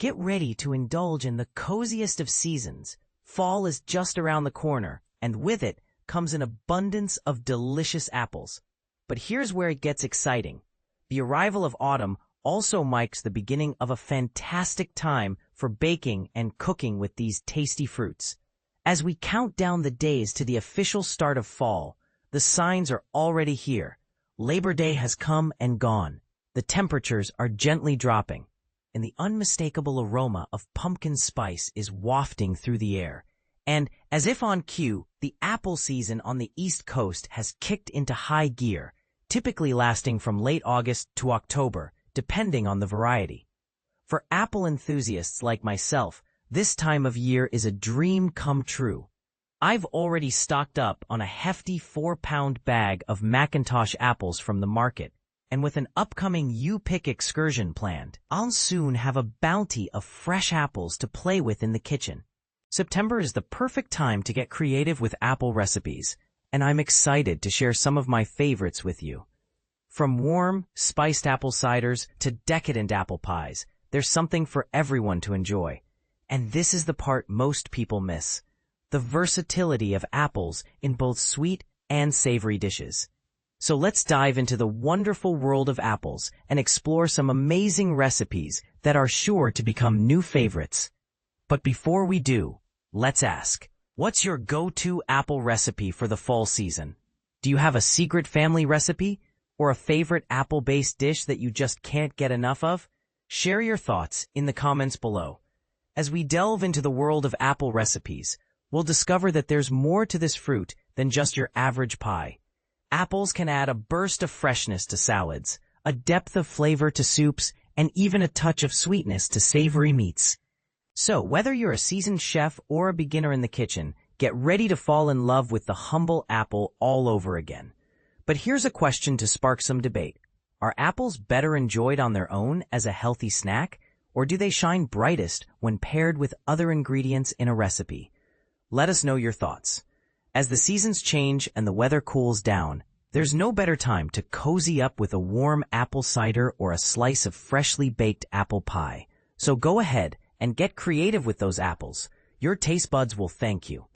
Get ready to indulge in the coziest of seasons. Fall is just around the corner, and with it comes an abundance of delicious apples. But here's where it gets exciting. The arrival of autumn also marks the beginning of a fantastic time for baking and cooking with these tasty fruits. As we count down the days to the official start of fall, the signs are already here. Labor Day has come and gone. The temperatures are gently dropping, and the unmistakable aroma of pumpkin spice is wafting through the air. And, as if on cue, the apple season on the East Coast has kicked into high gear, typically lasting from late August to October, depending on the variety. For apple enthusiasts like myself, this time of year is a dream come true. I've already stocked up on a hefty 4-pound bag of McIntosh apples from the market, and with an upcoming you-pick excursion planned, I'll soon have a bounty of fresh apples to play with in the kitchen. September is the perfect time to get creative with apple recipes, and I'm excited to share some of my favorites with you. From warm, spiced apple ciders to decadent apple pies, there's something for everyone to enjoy. And this is the part most people miss: the versatility of apples in both sweet and savory dishes. So let's dive into the wonderful world of apples and explore some amazing recipes that are sure to become new favorites. But before we do, let's ask, what's your go-to apple recipe for the fall season? Do you have a secret family recipe or a favorite apple-based dish that you just can't get enough of? Share your thoughts in the comments below. As we delve into the world of apple recipes, we'll discover that there's more to this fruit than just your average pie. Apples can add a burst of freshness to salads, a depth of flavor to soups, and even a touch of sweetness to savory meats. So, whether you're a seasoned chef or a beginner in the kitchen, get ready to fall in love with the humble apple all over again. But here's a question to spark some debate. Are apples better enjoyed on their own as a healthy snack, or do they shine brightest when paired with other ingredients in a recipe? Let us know your thoughts. As the seasons change and the weather cools down, there's no better time to cozy up with a warm apple cider or a slice of freshly baked apple pie. So go ahead and get creative with those apples. Your taste buds will thank you.